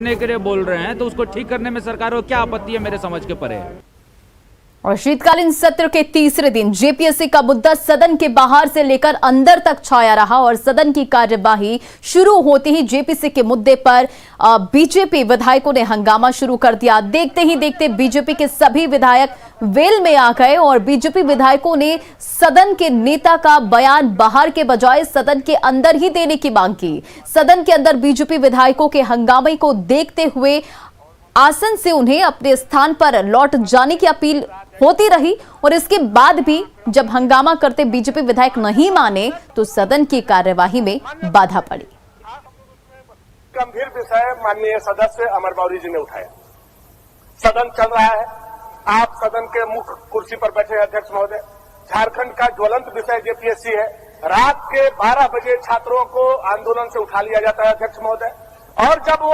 के लिए बोल रहे हैं तो उसको ठीक करने में सरकार को क्या आपत्ति है, मेरे समझ के परे है। और शीतकालीन सत्र के तीसरे दिन जेपीएससी का मुद्दा सदन के बाहर से लेकर अंदर तक छाया रहा और सदन की कार्यवाही शुरू होते ही जेपीएससी के मुद्दे पर बीजेपी विधायकों ने हंगामा शुरू कर दिया। देखते ही देखते बीजेपी के सभी विधायक वेल में आ गए और बीजेपी विधायकों ने सदन के नेता का बयान बाहर के बजाय सदन के अंदर ही देने की मांग की। सदन के अंदर बीजेपी विधायकों के हंगामे को देखते हुए आसन से उन्हें अपने स्थान पर लौट जाने की अपील होती रही और इसके बाद भी जब हंगामा करते बीजेपी विधायक नहीं माने तो सदन की कार्यवाही में बाधा पड़ी। गंभीर विषय माननीय सदस्य अमर मौर्य जी ने उठाया। सदन चल रहा है, आप सदन के मुख्य कुर्सी पर बैठे अध्यक्ष महोदय। झारखंड का ज्वलंत विषय जेपीएससी है। रात के 12 बजे छात्रों को आंदोलन से उठा लिया जाता है अध्यक्ष महोदय, और जब वो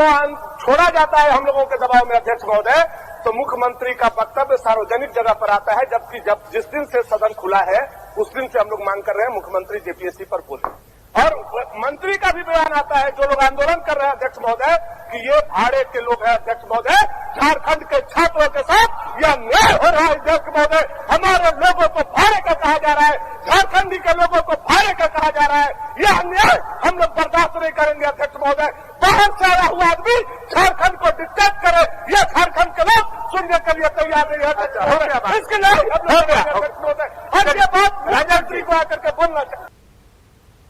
छोड़ा जाता है हम लोगों के दबाव में अध्यक्ष महोदय, तो मुख्यमंत्री का वक्तव्य सार्वजनिक जगह पर आता है, जबकि जिस दिन से सदन खुला है उस दिन से हम लोग मांग कर रहे हैं मुख्यमंत्री जेपीएससी पर बोले। और मंत्री का भी बयान आता है, जो लोग आंदोलन कर रहे हैं अध्यक्ष महोदय, कि ये भाड़े के लोग हैं अध्यक्ष महोदय, झारखंड के छात्रों के साथ यह अन्याय हो रहा है अध्यक्ष महोदय। हमारे लोगों को भाड़े का कहा जा रहा है, झारखंडी के लोगों को भाड़े का कहा जा रहा है। यह अन्याय हम लोग बर्दाश्त नहीं करेंगे अध्यक्ष महोदय। बाहर से आया हुआ आदमी झारखंड को डिस्टर्ब करे, यह झारखंड के लोग सुनने के लिए तैयार नहीं है। इसके लिए अध्यक्ष महोदय और ये बात प्रधानमंत्री को आकर के बोलना चाहिए।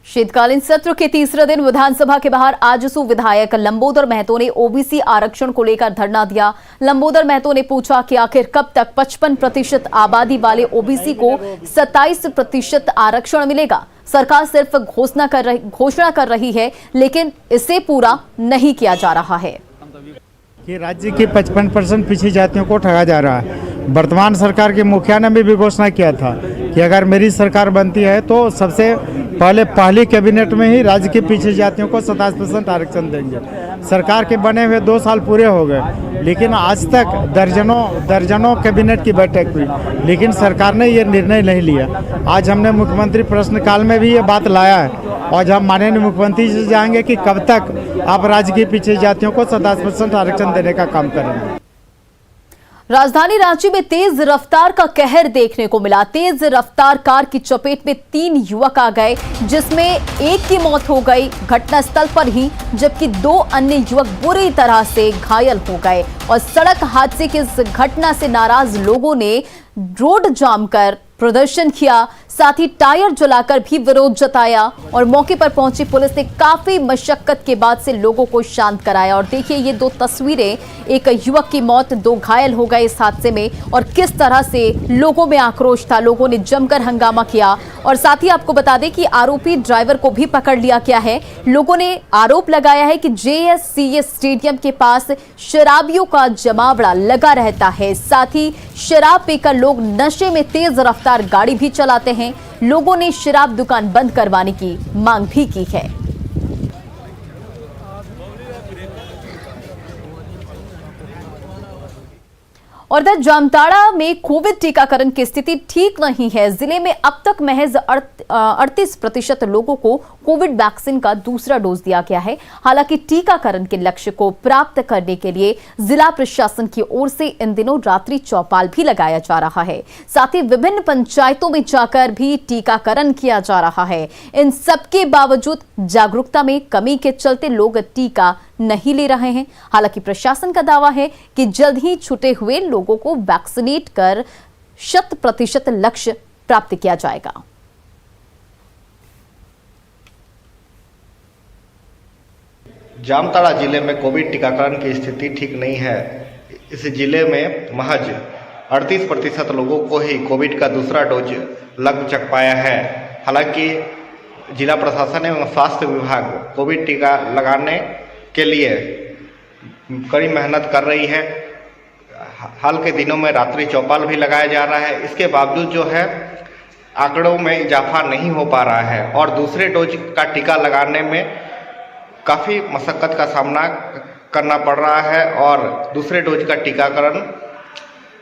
शीतकालीन सत्र के तीसरे दिन विधानसभा के बाहर आजसू विधायक लंबोदर महतो ने ओबीसी आरक्षण को लेकर धरना दिया। लंबोदर महतो ने पूछा कि आखिर कब तक 55% आबादी वाले ओबीसी को 27% आरक्षण मिलेगा। सरकार सिर्फ घोषणा कर रही है, लेकिन इसे पूरा नहीं किया जा रहा है कि राज्य की 55% पिछड़ी जातियों को ठगा जा रहा है। वर्तमान सरकार के मुखिया ने भी घोषणा किया था कि अगर मेरी सरकार बनती है तो सबसे पहली कैबिनेट में ही राज्य की पिछड़ी जातियों को 27% आरक्षण देंगे। सरकार के बने हुए 2 साल पूरे हो गए, लेकिन आज तक दर्जनों कैबिनेट की बैठक हुई, लेकिन सरकार ने ये निर्णय नहीं लिया। आज हमने मुख्यमंत्री प्रश्नकाल में भी ये बात लाया है और हम माननीय मुख्यमंत्री से जाएंगे कि कब तक आप राज्य की पिछड़ी जातियों को 27% आरक्षण देने का काम करेंगे। राजधानी रांची में तेज रफ्तार का कहर देखने को मिला। तेज रफ्तार कार की चपेट में 3 युवक आ गए, जिसमें एक की मौत हो गई घटनास्थल पर ही, जबकि 2 अन्य युवक बुरी तरह से घायल हो गए। और सड़क हादसे की इस घटना से नाराज लोगों ने रोड जाम कर प्रदर्शन किया, साथ ही टायर जलाकर भी विरोध जताया और मौके पर पहुंची पुलिस ने काफी मशक्कत के बाद से लोगों को शांत कराया। और देखिए ये 2 तस्वीरें, एक युवक की मौत, 2 घायल हो गए इस हादसे में, और किस तरह से लोगों में आक्रोश था, लोगों ने जमकर हंगामा किया। और साथ ही आपको बता दें कि आरोपी ड्राइवर को भी पकड़ लिया गया है। लोगों ने आरोप लगाया है कि जेएससीएस स्टेडियम के पास शराबियों का जमावड़ा लगा रहता है, साथ ही शराब पीकर लोग नशे में तेज रफ्तार गाड़ी भी चलाते हैं। लोगों ने शराब दुकान बंद करवाने की मांग भी की है। और इधर जामताड़ा में कोविड टीकाकरण की स्थिति ठीक नहीं है। जिले में अब तक महज 38% लोगों को कोविड वैक्सीन का दूसरा डोज दिया गया है। हालांकि टीकाकरण के लक्ष्य को प्राप्त करने के लिए जिला प्रशासन की ओर से इन दिनों रात्रि चौपाल भी लगाया जा रहा है। साथ ही विभिन्न पंचायतों में जाकर भी टीकाकरण किया जा रहा है। इन सबके बावजूद जागरूकता में कमी के चलते लोग टीका नहीं ले रहे हैं। हालांकि प्रशासन का दावा है कि जल्द ही छूटे हुए लोगों को वैक्सीनेट कर 100% लक्ष्य प्राप्त किया जाएगा। जामताड़ा जिले में कोविड टीकाकरण की स्थिति ठीक नहीं है। इस जिले में महज 38% लोगों को ही कोविड का दूसरा डोज लग चुक पाया है। हालांकि जिला प्रशासन एवं स्वास्थ्य विभाग कोविड टीका लगाने के लिए कड़ी मेहनत कर रही है। हाल के दिनों में रात्रि चौपाल भी लगाया जा रहा है। इसके बावजूद जो है आंकड़ों में इजाफा नहीं हो पा रहा है और दूसरे डोज का टीका लगाने में काफ़ी मशक्कत का सामना करना पड़ रहा है और दूसरे डोज का टीकाकरण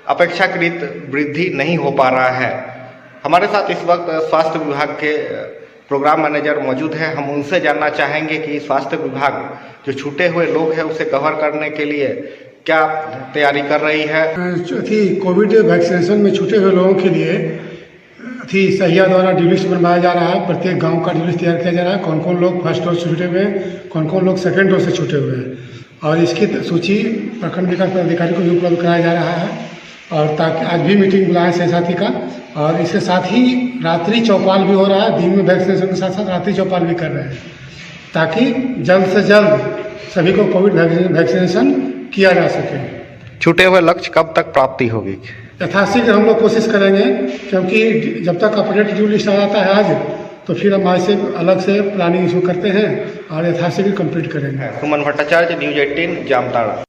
अपेक्षाकृत वृद्धि नहीं हो पा रहा है। हमारे साथ इस वक्त स्वास्थ्य विभाग के प्रोग्राम मैनेजर मौजूद है। हम उनसे जानना चाहेंगे कि स्वास्थ्य विभाग जो छूटे हुए लोग हैं उसे कवर करने के लिए क्या तैयारी कर रही है। कोविड वैक्सीनेशन में छूटे हुए लोगों के लिए सहिया द्वारा ड्यू लिस्ट बनवाया जा रहा है। प्रत्येक गांव का ड्यू लिस्ट तैयार किया जा रहा है, कौन कौन लोग फर्स्ट डोज से छूटे हुए हैं, कौन कौन लोग सेकेंड डोज से छूटे हुए हैं, और इसकी सूची प्रखंड विकास पदाधिकारी को भी उपलब्ध कराया जा रहा है। और ताकि आज भी मीटिंग बुलाया है साथी का, और इसके साथ ही रात्रि चौपाल भी हो रहा है। दिन में वैक्सीनेशन के साथ साथ रात्रि चौपाल भी कर रहे हैं, ताकि जल्द से जल्द सभी को कोविड वैक्सीनेशन किया जा सके। छूटे हुए लक्ष्य कब तक प्राप्ति होगी? यथाशीघ्र हम लोग कोशिश करेंगे, क्योंकि जब तक अपडेट ड्यू लिस्ट आ जाता है आज, तो फिर हम ऐसे अलग से प्लानिंग शुरू करते हैं और यथाशीघ्र कंप्लीट करेंगे। सुमन भट्टाचार्य, न्यूज 18, जामताड़ा।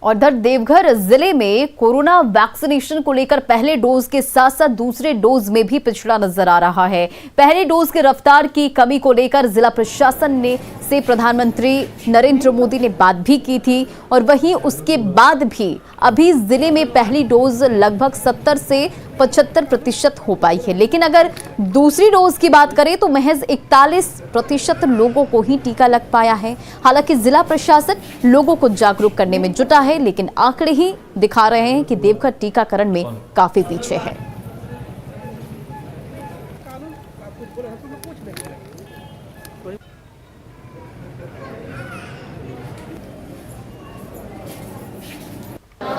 और इधर देवघर जिले में कोरोना वैक्सीनेशन को लेकर पहले डोज के साथ साथ दूसरे डोज में भी पिछड़ा नजर आ रहा है। पहले डोज के रफ्तार की कमी को लेकर जिला प्रशासन से प्रधानमंत्री नरेंद्र मोदी ने बात भी की थी, और वहीं उसके बाद भी अभी जिले में पहली डोज लगभग 70 से 75% हो पाई है। लेकिन अगर दूसरी डोज की बात करें तो महज 41% लोगों को ही टीका लग पाया है। हालांकि जिला प्रशासन लोगों को जागरूक करने में जुटा है, लेकिन आंकड़े ही दिखा रहे हैं कि देवघर टीकाकरण में काफी पीछे है।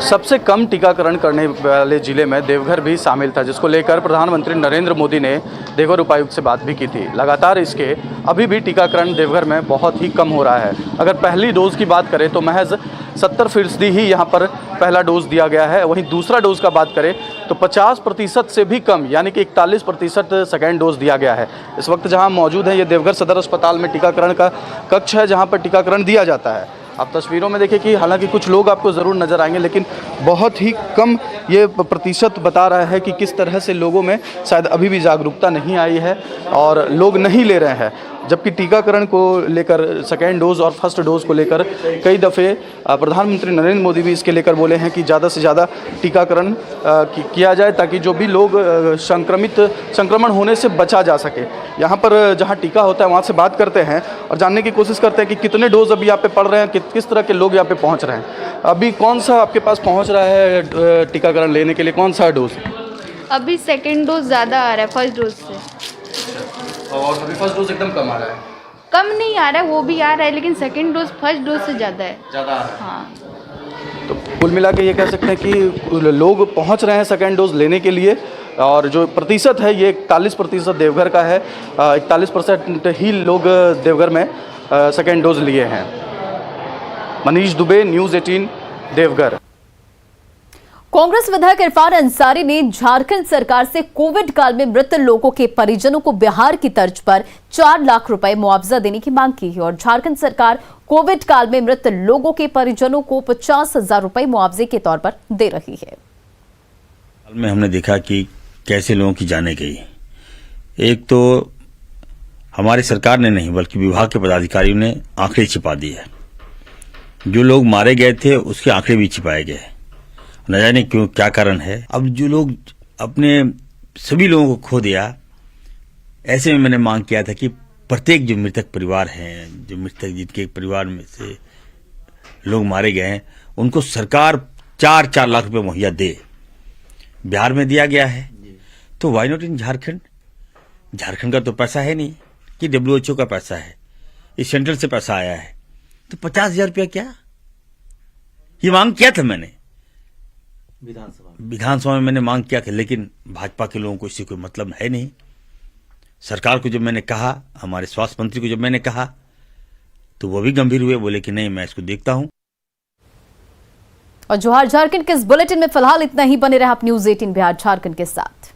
सबसे कम टीकाकरण करने वाले जिले में देवघर भी शामिल था, जिसको लेकर प्रधानमंत्री नरेंद्र मोदी ने देवघर उपायुक्त से बात भी की थी। लगातार इसके अभी भी टीकाकरण देवघर में बहुत ही कम हो रहा है। अगर पहली डोज की बात करें तो महज 70% ही यहाँ पर पहला डोज दिया गया है। वहीं दूसरा डोज का बात करें तो 50% से भी कम, यानी कि 41% सेकेंड डोज दिया गया है। इस वक्त जहाँ मौजूद है ये देवघर सदर अस्पताल में टीकाकरण का कक्ष है, जहाँ पर टीकाकरण दिया जाता है। आप तस्वीरों में देखिए कि हालांकि कुछ लोग आपको ज़रूर नज़र आएंगे, लेकिन बहुत ही कम ये प्रतिशत बता रहा है कि किस तरह से लोगों में शायद अभी भी जागरूकता नहीं आई है और लोग नहीं ले रहे हैं। जबकि टीकाकरण को लेकर सेकेंड डोज और फर्स्ट डोज को लेकर कई दफ़े प्रधानमंत्री नरेंद्र मोदी भी इसके लेकर बोले हैं कि ज़्यादा से ज़्यादा टीकाकरण किया जाए, ताकि जो भी लोग संक्रमण होने से बचा जा सके। यहाँ पर जहाँ टीका होता है वहाँ से बात करते हैं और जानने की कोशिश करते हैं कि कितने डोज अभी यहाँ पे पड़ रहे हैं, किस तरह के लोग यहाँ पे पहुँच रहे हैं। अभी कौन सा आपके पास पहुँच रहा है टीकाकरण लेने के लिए, कौन सा डोज? अभी सेकेंड डोज ज़्यादा आ रहा है फर्स्ट डोज से, और अभी फर्स्ट डोज एकदम कम आ रहा है। कम नहीं आ रहा है, वो भी आ रहा है, लेकिन सेकेंड डोज फर्स्ट डोज से ज़्यादा है। ज़्यादा आ रहा है। हाँ, तो कुल मिला के ये कह सकते हैं कि लोग पहुंच रहे हैं सेकेंड डोज लेने के लिए, और जो प्रतिशत है ये 41% देवघर का है। 41% ही लोग देवघर में सेकेंड डोज लिए हैं। मनीष दुबे, न्यूज़ 18, देवघर। कांग्रेस विधायक इरफान अंसारी ने झारखंड सरकार से कोविड काल में मृत लोगों के परिजनों को बिहार की तर्ज पर 4 लाख रुपए मुआवजा देने की मांग की है, और झारखंड सरकार कोविड काल में मृत लोगों के परिजनों को 50,000 रुपए मुआवजे के तौर पर दे रही है। में हमने देखा कि कैसे लोगों की जाने गई। एक तो हमारी सरकार ने नहीं बल्कि विभाग के पदाधिकारियों ने आंकड़े छिपा दिए। जो लोग मारे गए थे उसके आंकड़े भी छिपाए गए, न जाने क्यों, क्या कारण है। अब जो लोग अपने सभी लोगों को खो दिया, ऐसे में मैंने मांग किया था कि प्रत्येक जो मृतक परिवार हैं, जो मृतक जिनके परिवार में से लोग मारे गए हैं, उनको सरकार 4-4 लाख रुपए मुहैया दे। बिहार में दिया गया है तो why not in Jharkhand? Jharkhand का तो पैसा है नहीं कि WHO का पैसा है, इस सेंट्रल से पैसा आया है, तो 50,000 रुपया क्या? ये मांग किया था मैंने विधानसभा में मैंने मांग किया था, लेकिन भाजपा के लोगों को इससे कोई मतलब है नहीं। सरकार को जब मैंने कहा, हमारे स्वास्थ्य मंत्री को जब मैंने कहा, तो वो भी गंभीर हुए, बोले कि नहीं मैं इसको देखता हूं। और जोहार झारखंड के इस बुलेटिन में फिलहाल इतना ही। बने रहे आप न्यूज़ 18 बिहार झारखंड के साथ।